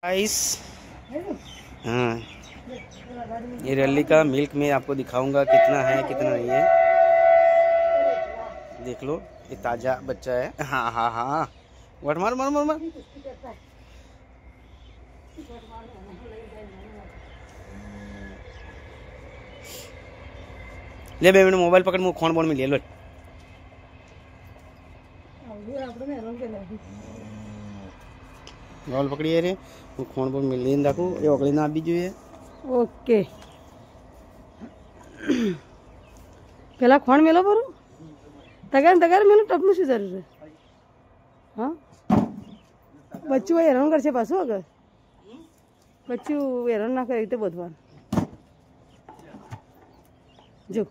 Guys, हाँ, ये rally का मिल्क में आपको दिखाऊंगा कितना है कितना नहीं है। देख लो, ये ताजा बच्चा है। हाँ हाँ हाँ, वट मार मार मार मार। ले बे, मैंने मोबाइल पकड़ मुँह खोन बोन में ले लो। मोबाइल पकड़ी रे, હું ખોણ પર મિલીને રાખું એ ઓગળી ના આપવી જોઈએ। ઓકે, પેલા ખોણ મેલો પરું તગાર તગાર મેલું ટપનું શું જરૂર છે? હા, બચ્ચું હેરાન કરશે પાછું અગર બચ્ચું હેરાન ના કરે રીતે બધવાનું જો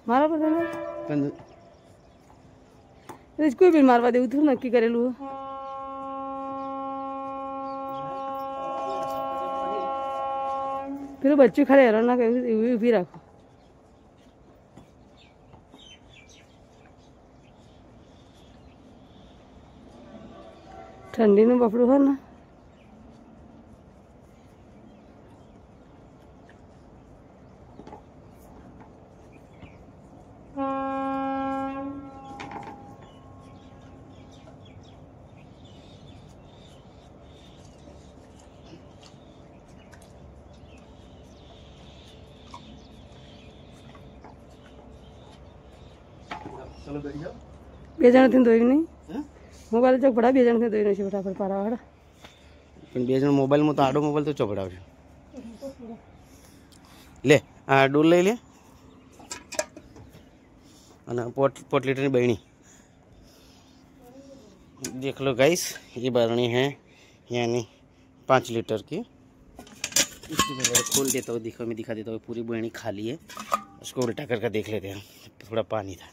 મારા બધા કોઈ બી મારવા દેવું થોડું નક્કી કરેલું। પેલું બચ્ચું ખાલી હેરાન ના કરે એવી ઊભી રાખો। ઠંડીનું બફડું હોય ને બે જણાથી ધોઈ નહીં મોબાઈલ ચોપડા બે જણાથી ધોઈ નહીં ફટાફટ પારાવાળા પણ બે જણ મોબાઈલમાં તો આડો મોબાઈલ તો ચોપડાવશે। લે આ ડોલ લઈ લે અને पोट लीटर की बहनी। देख लो गाइस, ये बरनी है यानी 5 लीटर की। इसकी मैं खोल देता हूँ, देखो मैं दिखा देता हूँ। पूरी बहनी खाली है, उसको उल्टा करके देख लेते हैं। थोड़ा पानी था।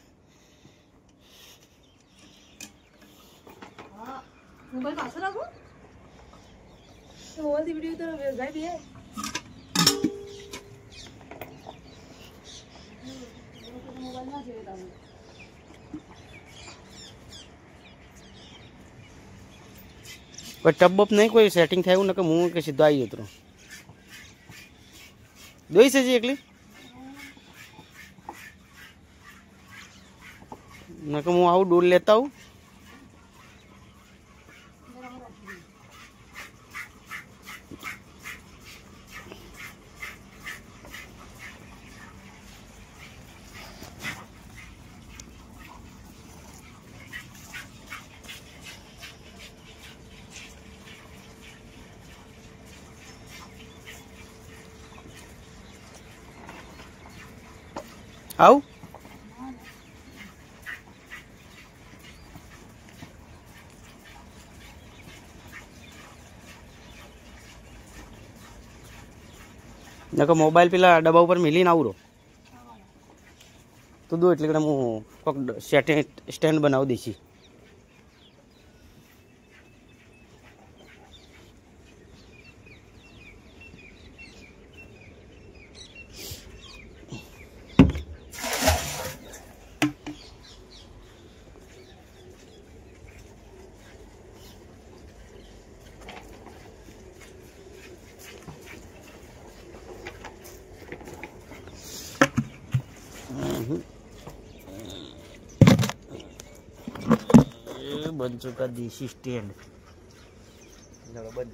मोबाइल पास रखो तो मोबाइल की वीडियो तो गायब है। मोबाइल ना चाहिए था कोई टब बप नहीं, कोई सेटिंग થાય ન કે હું કે સીધો આવી ઉતરો દોઈ છે જી એકલી ન કે હું આવું ડોલ લેતા હું। आओ नका मोबाइल पेला डब्बा पर मिलीने आवरो तो दो एटले हूँ सेटिंग स्टेन्ड बनावी दईशी। बन चुका देसी स्टैंड। बंद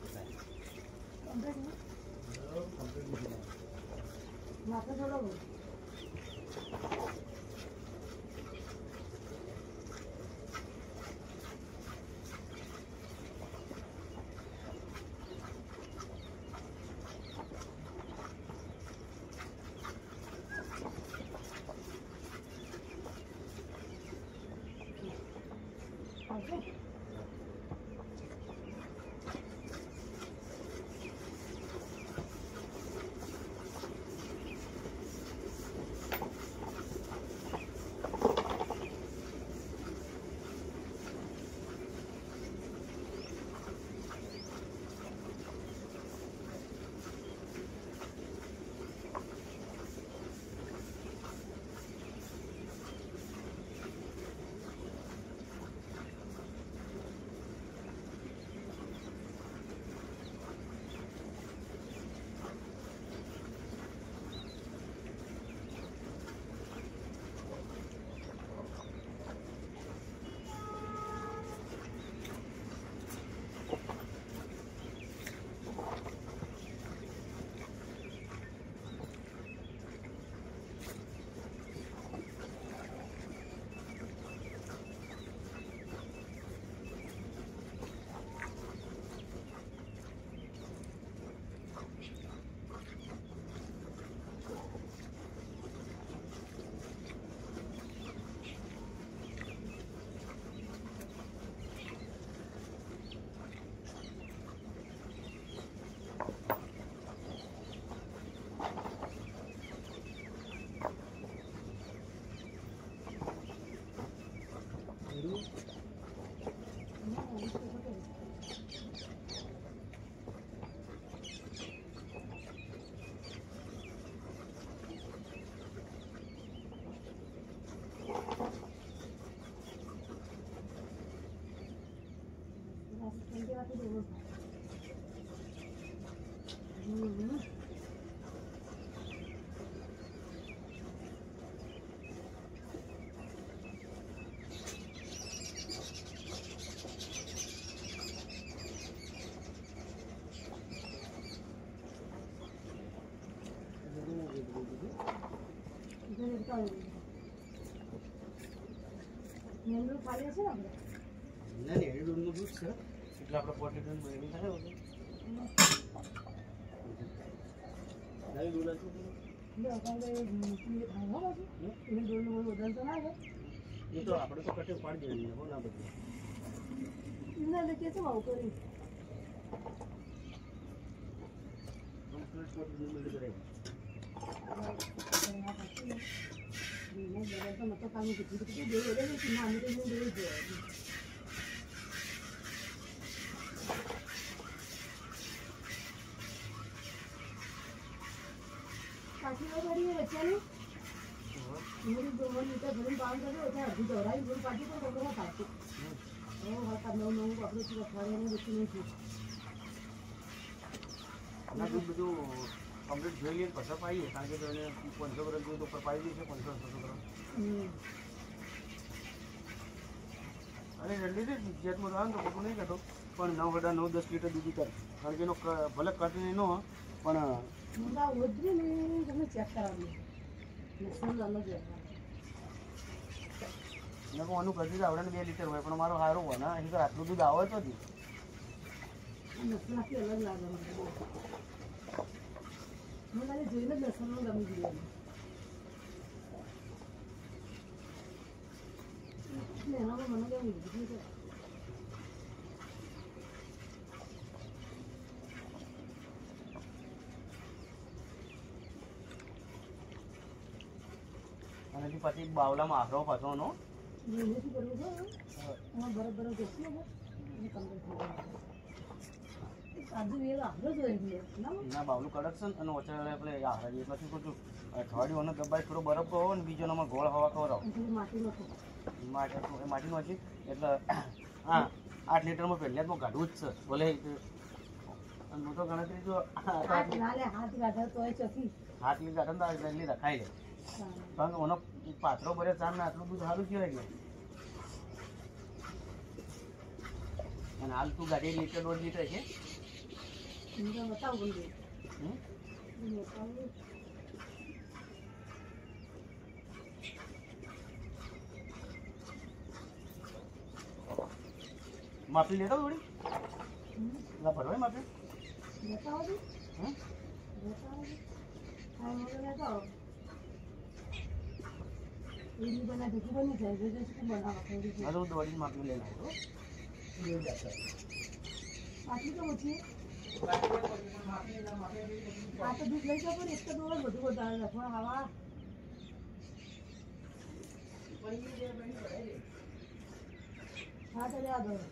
મેનુ ખાલી હશે ને આપણે ના ને એની દૂધનું દૂધ છે એટલે આપણે પોટેટોની બરણી થાય હોતું નવી દૂધ હતું એ તો આપણે તો કટે પાડી દેવાની હો ના બદલે કેમ આવું કરી કમ્પ્લીટ પોટેટોની બરણી કરે પાછી કરી વચ્ચેની મૂડી 1 લીટર ભરીને પાણી કર્યો એટલે અડધી દોરાઈ મૂડી પાછી પણ બગડવા પાછી નવું આપણે અઠવાડિયાનું બધું નહીં થયું ના દૂધ બધું કમ્પ્લીટ જોઈ લઈએ પછી પાઈએ કારણ કે એને 500 ગ્રામ જોઈએ તો પાઈ દઈએ 500 ગ્રામ અરે જલ્દી જેટલું આવે ને તો બધું નહીં કહેતો પણ 9 9 10 લીટર દૂધ કર કારણ કે એનો ભલે કટ નહીં નો પણ મુંડા ઉધરી ને તમે ચેક કરાવી લસણ અલગ એને કોનું કદી આવડે ને 2 લીટર હોય પણ મારો સારું હોય ને અહીં તો આટલું દૂધ આવે તો જ લસણાથી અલગ લાગે મને જોઈને લસણનું ગમી ગયું એનામાં મને કેમ ઉધરી છે અને પછી બાવલામાં આખરો પાછોનો જોઈને શું કરવું છે એમાં બરાબર જશે આજુ એ આખરો જોઈએ ના બાવલું કડક છે અને ઓછા આપણે આખરા એટલે શું કહું છું અઠવાડિયું અને દબાઈ થોડો બરફ હોય ને બીજો એમાં ગોળ હવા ખવડાવો માટીનો છે એટલે હા 8 લીટરમાં પહેલાં કાઢવું જ છે ભલે હું તો ગણતરી જો 7 લીટર કાઢે તો એટલી રખાઈ જાય કારણ કે ઓનો પાત્રો ભરે ચાર ને આટલું દૂધ સારું કહેવાય કે અને હાલ તું ગાડી 1 લીટર 1.5 લીટર છે માપી લેતા થોડી ભરવાય માપી દોડી માપી લેના આટલી તો ઓછી આ તો દૂધ લઈ જાવ પણ એક તો દોડ બધું વધારે રાખવા હવા હા તો યાદ હોય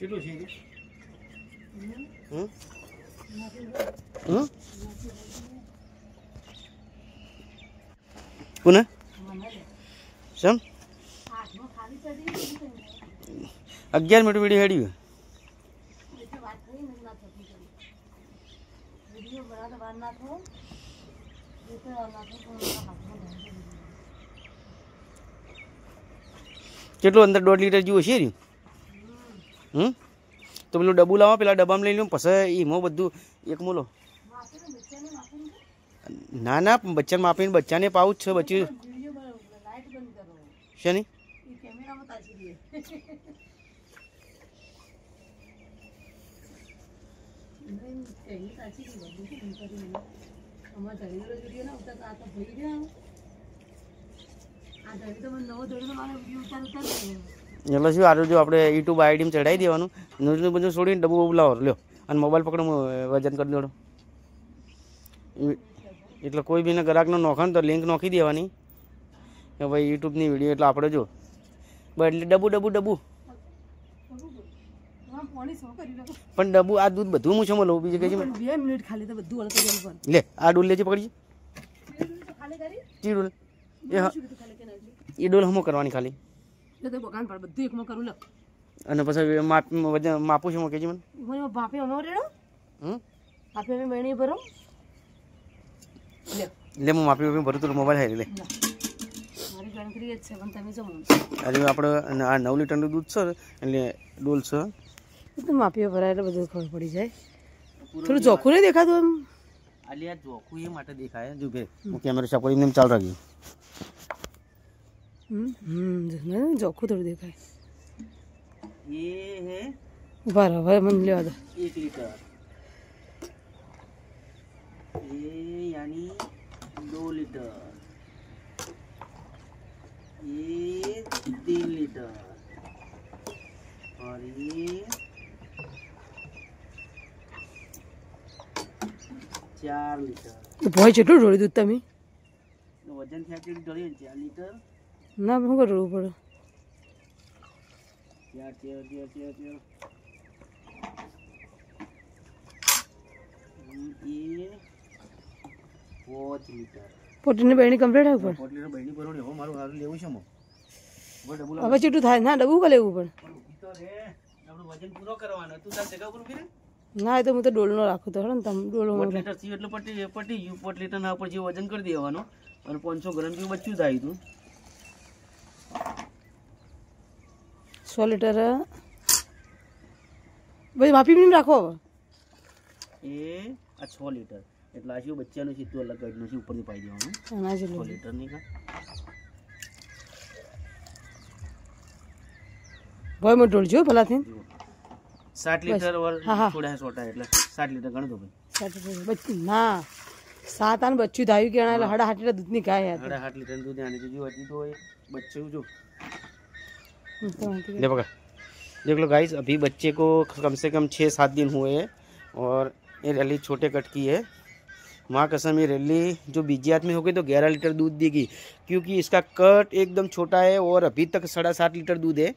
કેટલું છે કોને સમ 11 મિનિટ વિડીયો હેડી કેટલું અંદર 1.5 લીટર જેવું છે રહ્યું તો પેલું ડબ્બુ લાવો પેલા ડબ્બામાં લઈ લો પછી એમાં બધું એક મોલો ના ના બચ્ચાને માપીને બચ્ચાને પાવું જ છે બચ્ચું છે નહીં એટલે શું આરું જો આપણે યુટ્યુબ આઈડીમાં ચડાવી દેવાનું ન્યૂઝનું બધું છોડીને ડબ્બુ લાવો લ્યો અને મોબાઈલ પકડો વજન કરી દેડો એટલે કોઈ બીને ગ્રાહકનો નોખે ને તો લિંક નોખી દેવાની કે ભાઈ યુટ્યુબની વિડીયો એટલે આપણે જો એટલે ડબ્બુ ડબ્બુ ડબ્બુ પણ ડબ્બુ આ દૂધ બધું હું છે લઉં બીજું કઈ 2 મિનિટ ખાલી તો બધું અલગ કરી લે આ ડોલ લેજે પકડજે ચી ડોલ એ ડોલ હમો કરવાની ખાલી તો બગાન પર બધું એકમાં કરું લે અને પછી માપું છું કેજી મને બાપે અમો રેડો આપે મે બેણી ભરો લે હું માપી ભરું તો મોબાઈલ હારી લે મારી ગણતરી જ છે પણ તમે જમો આજે આપણે આ 9 લીટરનું દૂધ છે એટલે ડોલ છે તો માપીઓ ભરાય એટલે બધું ખબર પડી જાય થોડું ચોખ્ખું નહીં દેખાતું એમ આલી આ ચોખ્ખું એ માટે દેખાય જો બે હું કેમેરા સાફ કરીને એમ ચાલુ રાખ્યું ચોખ્ખું થોડું દેખાય ये है बराबर मन लेवा दो 1 लीटर ये यानी 2 लीटर ये 3 लीटर और ये 4 लीटर ભાઈ કેટલું ઢોળી દૂધ તમે વજન થયા કેટલું ઢોળી 4 लीटर ના શું કરવું પડે ये 5 लीटर પોટીની બેણી કમ્પ્લીટ આવે પણ 5 लीटर બહેની ભરવાની હવે મારું હારું લેવું છે મો હવે ચેટલું થાય ના ડબું કા લેવું પણ તો રે આપણું વજન પૂરો કરવાનો તું તાર જગા ઉપર ફીરે ના એ તો હું તો ડોલનો રાખું તો હે ને તમે ડોલો 5 लीटर સી એટલે પટી યુ 5 लीटर ના ઉપર જે વજન કરી દેવાનો અને 500 ગ્રામ જેવું બચ્ચું થાય તું 100 લીટર ભાઈ માપી નહીં રાખો હવે એ આ 6 લીટર એટલે આ શું બચ્ચાનું સીધું અલગ કાઢીને છે ઉપરથી પાઈ દેવાનું ના 6 લીટર ની કા ભાઈ મેં ઢોળજો ભલાથી 60 लीटर और થોડા છોટા એટલે 60 लीटर ગણ દો ભાઈ બચ્ચું ના 7 આને બચ્ચું ધાયું કે એટલે 8.5 લીટર દૂધની ગાય યાર 8.5 લીટર दूध आने जो हटी तो बच्चे जो तो ले पकड़ देख लो गाइस अभी बच्चे को कम से कम 6-7 दिन हुए हैं और ये रैली छोटे कट की है माँ कसम ये रैली जो बीजियात में हो गई तो 11 लीटर दूध देगी क्योंकि इसका कट एकदम छोटा है और अभी तक 7.5 लीटर दूध है